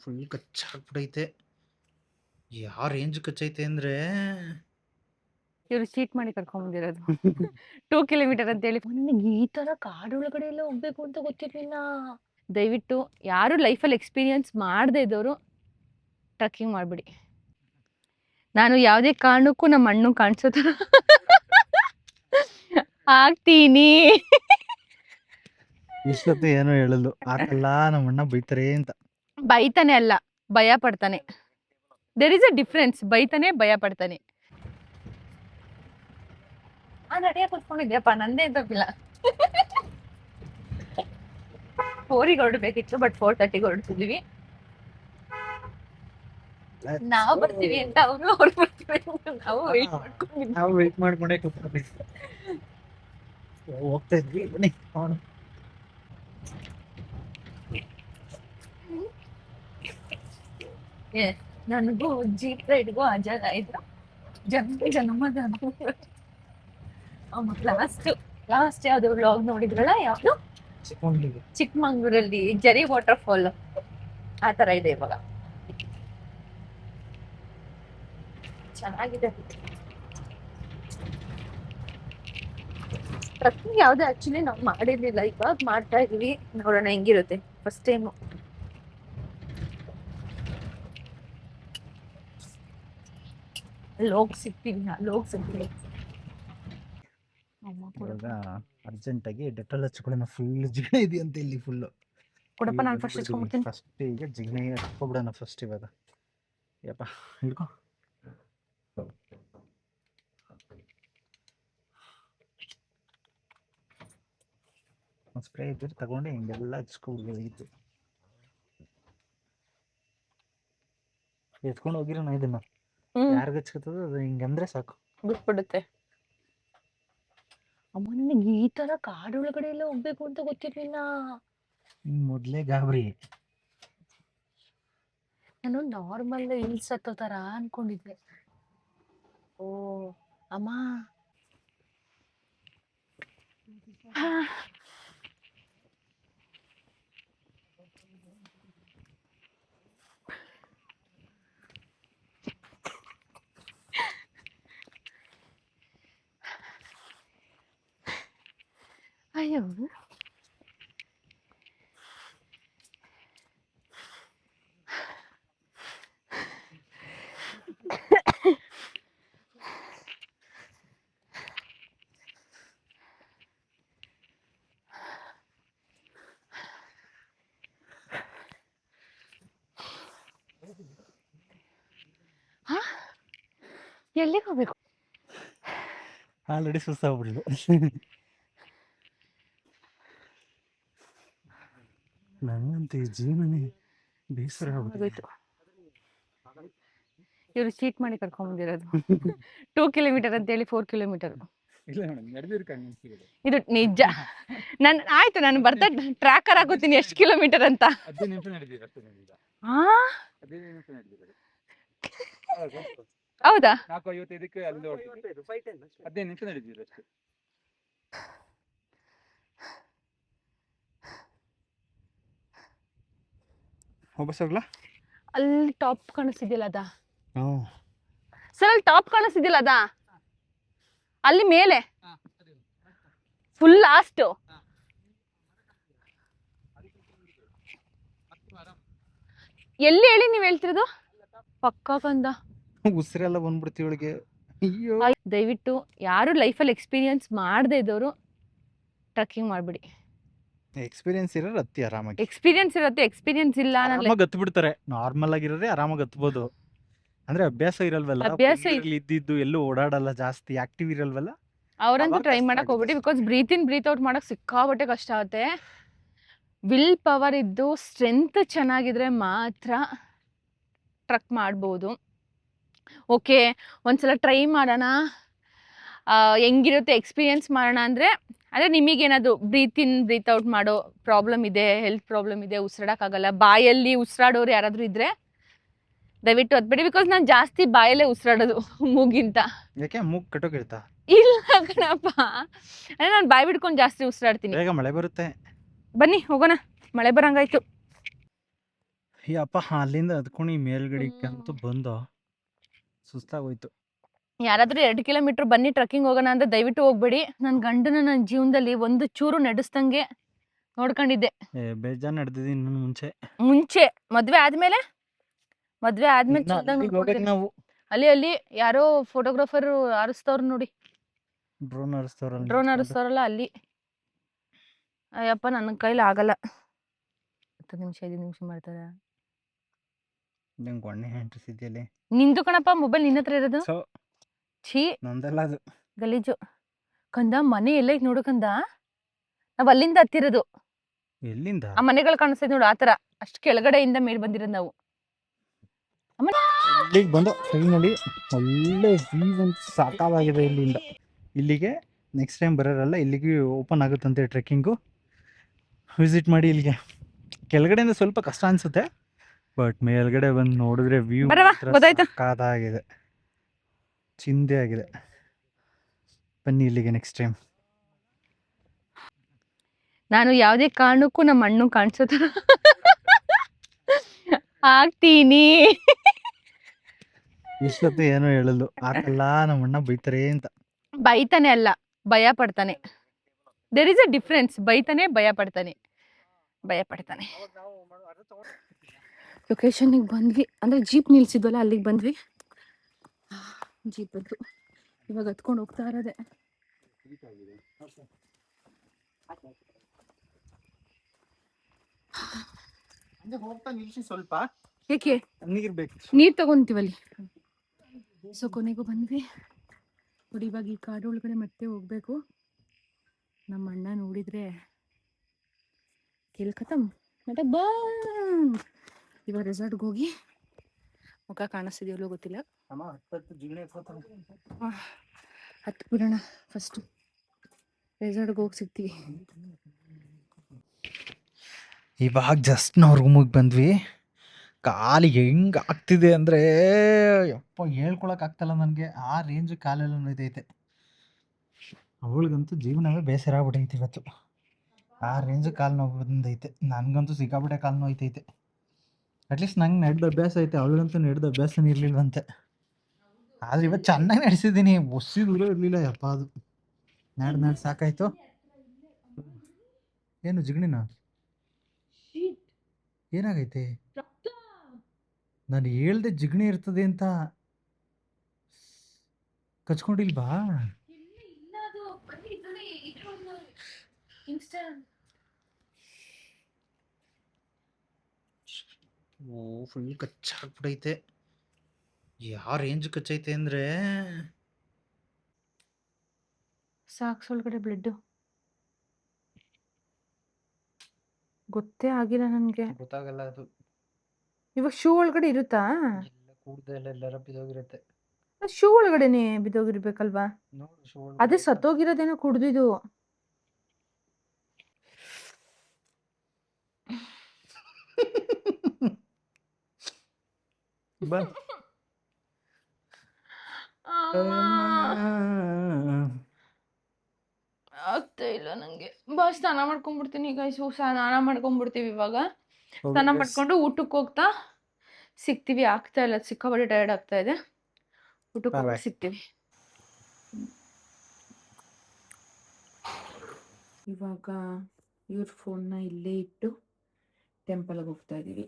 Full ಕಚ್ಚಾಗ್ಬಿಟ್ಟೈತೆ. ಯಾವ range ಕಚ್ಚೈತೆ ಅಂದ್ರೆ ಇವ್ರು ಚೀಟ್ ಮಾಡಿ ಕರ್ಕೊಂಡ್ ಬಂದಿರೋದು 2 ಕಿಲೋಮೀಟರ್ ಅಂತ ಹೇಳಿ. ನನಗೆ ಈ ತರ ಕಾಡೊಳಗಡೆ ಎಲ್ಲ ಹೋಗ್ಬೇಕು ಅಂತ ಗೊತ್ತಿರ್ಲಿಲ್ಲ. ದಯವಿಟ್ಟು ಯಾರು ಲೈಫಲ್ಲಿ ಎಕ್ಸ್ಪೀರಿಯನ್ಸ್ ಮಾಡದೇ ಇದ್ದವರು ಟ್ರಕ್ಕಿಂಗ್ ಮಾಡ್ಬಿಡಿ. ನಾನು ಯಾವುದೇ ಕಾರಣಕ್ಕೂ ನಮ್ಮ ಅಣ್ಣ ಕಾಣಿಸೋ ಥರ ಆಗ್ತೀನಿ. ಇಷ್ಟೊತ್ತು ಏನೋ ಹೇಳಲು ಆಕಲ್ಲ ನಮ್ಮಣ್ಣ ಬೈತಾರೆ ಅಂತ. ಬೈತಾನೆ ಅಲ್ಲ, ಭಯ ಪಡ್ತಾನೆ. There is a difference. ಬೈತಾನೆ, ಭಯ ಪಡ್ತಾನೆ. ರೆಡಿಯಾಗಿ ಕೂತ್ಕೊಂಡಿದ್ಯಪ್ಪ, ನಂದೇ ತಪ್ಪಿಲ್ಲ. 4ಗೆ ಹೊರಡ್ಬೇಕಿತ್ತು, ಬಟ್ 4:30ಗೆ ಹೊರಡ್ತಿದ್ವಿ. ನಾವು ಬರ್ತೀವಿ ಅಂತ ಅವ್ರು ಬರ್ತೀವಿ ಅಂತ ನಾವು ವೇಟ್ ಮಾಡ್ಕೊಂಡೇ ಕೂತ್ಕೊಂಡಿದ್ವಿ. ಹೋಗ್ತಾ ಇದ್ವಿ. ಬನ್ನಿ ನನಗೂ ಜೀಪ್ ರೈಡ್ಗೂ ಅಜಾಗ ಆಯ್ತು. ಜನ್ಮದ ಲಾಸ್ಟ್ ಯಾವ್ದು ವ್ಲಾಗ್ ನೋಡಿದ್ರಲ್ಲ, ಯಾವ್ದು ಚಿಕ್ಕಮಂಗ್ಳೂರಲ್ಲಿ ಜರಿ ವಾಟರ್ ಫಾಲ್ ಆ ತರ ಇದೆ ಇವಾಗ. ಚೆನ್ನಾಗಿದೆ. ಟ್ರಕ್ಕಿಂಗ್ ಯಾವ್ದು ಆಕ್ಚುಲಿ ನಾವು ಮಾಡಿರ್ಲಿಲ್ಲ, ಇವಾಗ ಮಾಡ್ತಾ ಇದೀವಿ. ನೋಡೋಣ ಹೆಂಗಿರುತ್ತೆ. ಫಸ್ಟ್ ಟೈಮ್ ಲೋಗ್ ಸಿಗ್ತೀವಿ. ಅರ್ಜೆಂಟ್ ಆಗಿ ಡೆಟಾಲ್ ಹಚ್ಕೊಳ್ಳೋಣ. ಫುಲ್ ಜಿಗಣೆ ಇದೆಯಂತೆ ಇಲ್ಲಿ ಫುಲ್. ಕೊಡಪ್ಪ, ನಾನು ಫಸ್ಟ್ ಹಚ್ಕೊಂಡ್ಬಿಡ್ತೀನಿ. ಫಸ್ಟ್ ಈಗ ಜಿಗಣೆ ಹಚ್ಕೊಬಿಡೋಣ ಫಸ್ಟ್ ಇವಾಗ. ಯಪ್ಪ ಹಿಡ್ಕೊ. ಸ್ಪ್ರೇ ಇದ್ರೆ ತಗೊಂಡು ಹಿಂಗೆಲ್ಲ ಹಚ್ಕೊಬಿಡ್ಬೇಕಿತ್ತು. ಎತ್ಕೊಂಡು ಹೋಗಿರೋಣ ಇದನ್ನ. ಯಾರಿಗ ಹಚ್ಕೊತದ ಅದು ಹಿಂಗಂದ್ರೆ ಸಾಕು, ಬಿಟ್ಬಿಡುತ್ತೆ. ಅಮ್ಮ, ನನಗೆ ಈ ತರ ಕಾಡೊಳಗಡೆ ಎಲ್ಲ ಹೋಗ್ಬೇಕು ಅಂತ ಗೊತ್ತಿರ್ಲಿಲ್ಲ. ಮೊದ್ಲೇ ಗಾಬರಿ. ನಾನು ನಾರ್ಮಲ್ ಹಿಲ್ಸ್ ಹತ್ತೋ ತರ ಅನ್ಕೊಂಡಿದ್ದೆ. ಓ ಅಮ್ಮ, ಅಯ್ಯೋ. ಎಲ್ಲಿಗೆ ಹೋಗ್ಬೇಕು? ಆಲ್ರೆಡಿ ಸುಸ್ತಾಗ್ಬಿಡ್ಲು. ನಂಗಂತೂ ಈ ಜೀವನನೇ ಬೇಸರ ಆಗೋಯ್ತು. ಇವ್ರು ಚೀಟ್ ಮಾಡಿ ಕರ್ಕೊಂಡ್ ಬಂದಿರೋದು 2 ಕಿಲೋಮೀಟರ್ ಅಂತ ಹೇಳಿ 4 ಕಿಲೋಮೀಟರ್. ಇದು ನಿಜ. ಆಯ್ತು, ನಾನು ಬರ್ತಾ ಟ್ರ್ಯಾಕರ್ ಹಾಕೋತೀನಿ ಎಷ್ಟು ಕಿಲೋಮೀಟರ್ ಅಂತ. ಹೌದಾ? ಅಲ್ಲಿ ಟಾಪ್ ಕಾಣಿಸ್ತಿದ್ಯಲ್ಲ ಅದ ಸರ್, ಅಲ್ಲಿ ಟಾಪ್ ಕಾಣಿಸ್ತಿದ್ಯಲ್ಲ ಅದ, ಅಲ್ಲಿ ಮೇಲೆ ಫುಲ್ ಲಾಸ್ಟ್. ಎಲ್ಲಿ ಹೇಳಿ ನೀವ್ ಹೇಳ್ತಿರೋದು? ಪಕ್ಕಾ ಕಂದ. ಉಸಿರೆಲ್ಲ ಬಂದ್ಬಿಡ್ತೀವಿ ಒಳಗೆ. ದಯವಿಟ್ಟು ಯಾರು ಲೈಫಲ್ಲಿ ಎಕ್ಸ್ಪೀರಿಯನ್ಸ್ ಮಾಡದೇ ಇದ್ದವರು ಟ್ರಕ್ಕಿಂಗ್ ಮಾಡ್ಬಿಡಿ. ಎಕ್ಸ್ಪೀರಿಯನ್ಸ್ ಇರೋರು ಹತ್ತಿ ಆರಾಮಾಗಿ. ಎಕ್ಸ್ಪೀರಿಯನ್ಸ್ ಇರುತ್ತೆ, ಎಕ್ಸ್ಪೀರಿಯನ್ಸ್ ಇಲ್ಲ ಆರಾಮಾಗಿ ಹತ್ತು ಬಿಡ್ತಾರೆ. ನಾರ್ಮಲ್ ಆಗಿರೋರೆ ಆರಾಮಾಗಿ ಹತ್ಬೋದು. ಅಂದ್ರೆ ಅಭ್ಯಾಸ ಇರಲ್ವಲ್ಲ, ಇದ್ದಿದ್ದು ಎಲ್ಲೂ ಓಡಾಡಲ್ಲ, ಜಾಸ್ತಿ ಆಕ್ಟಿವ್ ಇರಲ್ವಲ್ಲ, ಅವ್ರಂತೂ ಟ್ರೈ ಮಾಡಕ್ ಹೋಗ್ಬಿಡಿ. Because breathe in breathe out ಮಾಡಕ್ ಸಿಕ್ಕಾಬಟ್ಟೆ ಕಷ್ಟ ಆಗುತ್ತೆ. ವಿಲ್ ಪವರ್ ಇದ್ದು ಸ್ಟ್ರೆಂತ್ ಚೆನ್ನಾಗಿದ್ರೆ ಮಾತ್ರ ಟ್ರಕ್ ಮಾಡ್ಬೋದು. ಓಕೆ, ಒಂದ್ಸಲ ಟ್ರೈ ಮಾಡೋಣ, ಹೆಂಗಿರುತ್ತೆ ಎಕ್ಸ್ಪೀರಿಯನ್ಸ್ ಮಾಡೋಣ ಅಂದರೆ ನಿಮಗೇನಾದ್ರು ಬ್ರೀತ್ ಇನ್ ಬ್ರೀತ್ ಔಟ್ ಮಾಡೋ ಪ್ರಾಬ್ಲಮ್ ಇದೆ, ಹೆಲ್ತ್ ಪ್ರಾಬ್ಲಮ್ ಇದೆ, ಉಸಿರಾಡೋಕ್ಕಾಗಲ್ಲ, ಬಾಯಲ್ಲಿ ಉಸಿರಾಡೋರು ಯಾರಾದರೂ ಇದ್ದರೆ ದಯವಿಟ್ಟು ಹತ್ಬೇಡಿ. ಬಿಕಾಸ್ ನಾನು ಜಾಸ್ತಿ ಬಾಯಲ್ಲೇ ಉಸಿರಾಡೋದು ಮೂಗಿಂತ. ಯಾಕೆ ಮೂಗ್ ಕಟ್ಟೋಗಿರ್ತಾ? ಇಲ್ಲ ಕಣಪ್ಪ, ಅಂದರೆ ನಾನು ಬಾಯಿ ಬಿಡ್ಕೊಂಡು ಜಾಸ್ತಿ ಉಸಿರಾಡ್ತೀನಿ. ಬೇಗ ಮಳೆ ಬರುತ್ತೆ. ಬನ್ನಿ ಹೋಗೋಣ, ಮಳೆ ಬರಂಗಾಯ್ತು. ಯಪ್ಪ ಅಲ್ಲಿಂದ ಹತ್ಕೊಂಡು ಮೇಲ್ಗಡೆಗೆ ಅಂತೂ ಬಂದು ಸುಸ್ತಾಗೋಯ್ತು. ಯಾರಾದ್ರೂ 2 ಕಿಲೋಮೀಟರ್ ಬನ್ನಿ ಟ್ರಕ್ಕಿಂಗ್ ಹೋಗೋಣ ಅಂದ್ರೆ ದಯವಿಟ್ಟು ಹೋಗ್ಬೇಡಿ. ನನ್ನ ಗಂಡನ ನನ್ನ ಜೀವನದಲ್ಲಿ ಒಂದು ಚೂರು ನಡೆಸ್ದಂಗೆ ನೋಡ್ಕೊಂಡಿದ್ದೆ. ಬೇಜಾನ್ ನಡೆದಿದ್ದೀನಿ ಇನ್ನು ಮುಂಚೆ ಮದ್ವೆ ಆದ್ಮೇಲೆ ಇನ್ನ ಚಂದಾಗ್ ಅಲ್ಲಿಗೆ ಹೋಗ್ಬೇಕು ನೋಡ್ಕೊಂಡಿದ್ದೀನಿ. ನಾವು. ಅಲ್ಲಿ ಯಾರೋ ಫೋಟೋಗ್ರಾಫರ್ ಹಾರಿಸ್ತವ್ರು ನೋಡಿ, ಡ್ರೋನ್ ಡ್ರೋನ್ ಹಾರಿಸ್ತವ್ರಲ್ಲ ಅಲ್ಲಿ. ಅಯ್ಯಪ್ಪ ನನ್ನ ಕೈಲಿ ಆಗಲ್ಲ. 10 ನಿಮಿಷ 5 ನಿಮಿಷ ಮಾಡ್ತಾರೆ. ನಂಗೆ ಒಣ್ಣೆ ಹೆಂಟ್ರಿಸಿದ್ಯಲ್ಲಿ ನಿಂದು ಕಣಪ್ಪ ಮೊಬೈಲ್ ನಿನ್ನ ಹತ್ರ ಇರೋದು. ಸೊ ಛೀ ನಂದಲ್ಲ ಅದು. ಗಲೀಜು. ಕಂದ ಮನೆ ಎಲ್ಲ ಐತ್ ನೋಡು ಕಂದ. ನಾವ್ ಅಲ್ಲಿಂದ ಹತ್ತಿರೋದು. ಎಲ್ಲಿಂದ ಆ ಮನೆಗಳು ಕಾಣಿಸ್ತೈತೆ ನೋಡು ಆತರ. ಅಷ್ಟು ಕೆಳಗಡೆಯಿಂದ ಮೇಲ್ ಬಂದಿರೋದು ನಾವು. ಇಲ್ಲಿಗೆ ಬಂದು ಟ್ರೈನಲ್ಲಿ ಒಳ್ಳೆ ವ್ಯೂ ಅಂತ ಸಾಕಾಗಿದೆ. ಇಲ್ಲಿಂದ ಇಲ್ಲಿಗೆ ನೆಕ್ಸ್ಟ್ ಟೈಮ್ ಬರೋರಲ್ಲ ಇಲ್ಲಿಗೆ ಓಪನ್ ಆಗುತ್ತಂತೆ ಟ್ರೆಕ್ಕಿಂಗು. ವಿಸಿಟ್ ಮಾಡಿ. ಇಲ್ಲಿಗೆ ಕೆಳಗಡೆಯಿಂದ ಸ್ವಲ್ಪ ಕಷ್ಟ ಅನ್ಸುತ್ತೆ, ಬಟ್ ಮೇಲ್ಗಡೆ ಬಂದು ನೋಡಿದ್ರೆ ವ್ಯೂ ಗೊತ್ತಾಯ್ತಾ? ಸಾಕಾಗಿದೆ, ಚಿಂದೆ ಆಗಿದೆ. ಬನ್ನಿ ಇಲ್ಲಿಗೆ ನೆಕ್ಸ್ಟ್ ಟೈಮ್. ನಾನು ಯಾವುದೇ ಕಾರಣಕ್ಕೂ ನಮ್ಮ ಅಣ್ಣ ಕಾಣಿಸೋದು ಆಗ್ತೀನಿ. ಇಷ್ಟೊತ್ತು ಏನೋ ಹೇಳಲು ಆಕಲ್ಲ, ನಮ್ಮ ಅಣ್ಣ ಬೈತಾರೆ ಅಂತ. ಬೈತಾನೆ ಅಲ್ಲ, ಭಯ ಪಡ್ತಾನೆ. There is a difference. ಬೈತಾನೆ, ಭಯ ಪಡ್ತಾನೆ. ಲೊಕೇಶನ್ಗೆ ಬಂದ್ವಿ, ಅಂದ್ರೆ ಜೀಪ್ ನಿಲ್ಸಿದ್ವಲ್ಲ ಅಲ್ಲಿಗೆ ಬಂದ್ವಿ. ಜೀಪ್ ಬಂತು, ಇವಾಗ ಹತ್ಕೊಂಡು ಹೋಗ್ತಾ ಇರೋದೆ. ಹೋಗ್ತಾ ನಿಲ್ಸಿ ಸ್ವಲ್ಪ, ಏಕೆ ನೀರ್ ಬೇಕು, ನೀರ್ ತಗೊಂತೀವಲ್ಲಿ. ಸೊ ಕೊನೆಗೂ ಬಂದ್ವಿ ನೋಡಿ. ಇವಾಗ ಈ ಕಾಡು ಒಳಗಡೆ ಮತ್ತೆ ಹೋಗ್ಬೇಕು. ನಮ್ಮ ಅಣ್ಣ ನೋಡಿದ್ರೆ ಕೇಳ್ಕತ್ತಮ್ ಮತ್ತೆ ಬಾ. ಇವಾಗ ರೆಸಾರ್ಟ್ಗೆ ಹೋಗಿ ಮುಖ ಕಾಣಿಸ್ತಿದೆಯಲ್ಲೋ ಗೊತ್ತಿಲ್ಲ. ಹತ್ತು ಬಿಡೋಣ ಫಸ್ಟ್. ರೆಸಾರ್ಟ್ಗೆ ಹೋಗಿ ಸಿಗ್ತೀವಿ. ಇವಾಗ ಜಸ್ಟ್ ನಾವು ರೂಮಿಗೆ ಬಂದ್ವಿ. ಕಾಲಿಗೆ ಹೆಂಗೆ ಆಗ್ತಿದೆ ಅಂದರೆ ಯಪ್ಪ ಹೇಳ್ಕೊಳಕ್ಕೆ ಆಗ್ತಲ್ಲ ನನಗೆ. ಆ ರೇಂಜ್ ಕಾಲೆಲ್ಲ ನೋಯ್ತೈತೆ. ಅವಳಿಗಂತೂ ಜೀವನವೇ ಬೇಸರ ಆಗ್ಬಿಟ್ಟೈತೆ ಇವತ್ತು. ಆ ರೇಂಜ್ ಕಾಲು ನೋವು ಬಂದೈತೆ. ನನಗಂತೂ ಸಿಕ್ಕಾಬಿಟ್ಟೆ ಕಾಲು ನೋಯ್ತೈತೆ. ಅಟ್ಲೀಸ್ಟ್ ನಂಗೆ ನಡೆದ ಅಭ್ಯಾಸ ಐತೆ, ಅವಳಿಗಂತೂ ನಡೆದ ಅಭ್ಯಾಸನೇ ಇರಲಿಲ್ವಂತೆ. ಆದರೆ ಇವತ್ತು ಚೆನ್ನಾಗಿ ನಡೆಸಿದ್ದೀನಿ. ಒಸಿ ದೂರ ಇರಲಿಲ್ಲ ಯಪ್ಪ. ಅದು ನಾಡು ಸಾಕಾಯ್ತು. ಏನು ಜಿಗಣಿನ ಏನಾಗೈತೆ? ನಾನು ಹೇಳ್ದೆ ಜಿಗಣಿ ಇರ್ತದೆ ಅಂತ. ಕಚ್ಕೊಂಡಿಲ್ವಾ? ಓ ಫುಲ್ ಕಚ್ಚಾಗ್ಬಿಟ್ಟೈತೆ. ಯಾವ ರೇಂಜ್ ಕಚ್ಚೈತೆ ಅಂದ್ರೆ ಸಾಕ್ಸ್ ಒಳಗಡೆ ಬ್ಲಡ್ ಗೊತ್ತೇ ಆಗಿಲ್ಲ ನನಗೆ. ಗೊತ್ತಾಗಲ್ಲ ಅದು. ಇವಾಗ ಶೂ ಒಳಗಡೆ ಇರುತ್ತಾ? ಎಲ್ಲ ಕೂಡ್ದೆಲ್ಲ ಎಲ್ಲರ ಬಿದ್ದೋಗಿರುತ್ತೆ. ಶೂ ಒಳಗಡೆನೆ ಬಿದ್ದೋಗಿರ್ಬೇಕಲ್ವಾ? ಅದೇ ಸತ್ತೋಗಿರೋದೇನೋ ಕುಡ್ದಿದ್ದು. ಬಾ ಆಗ್ತಾ ಇಲ್ಲ ನಂಗೆ. ಬಾ ಸ್ನಾನ ಮಾಡ್ಕೊಂಡ್ಬಿಡ್ತೀನಿ ಈಗ. ಸ್ನಾನ ಮಾಡ್ಕೊಂಡ್ಬಿಡ್ತೀವಿ ಇವಾಗ. ಸ್ನಾನ ಮಾಡ್ಕೊಂಡು ಊಟಕ್ಕೆ ಹೋಗ್ತಾ ಸಿಗ್ತೀವಿ. ಆಗ್ತಾ ಇಲ್ಲ, ಸಿಕ್ಕಾಬಟ್ಟೆ ಟಯರ್ಡ್ ಆಗ್ತಾ ಇದೆ. ಊಟಕ್ಕೆ ಹೋಗಿ ಸಿಗ್ತೀವಿ. ಇವಾಗ ಇವ್ರ ಫೋನ್ನ ಇಲ್ಲೇ ಇಟ್ಟು ಟೆಂಪಲ್ಗೆ ಹೋಗ್ತಾ ಇದೀವಿ.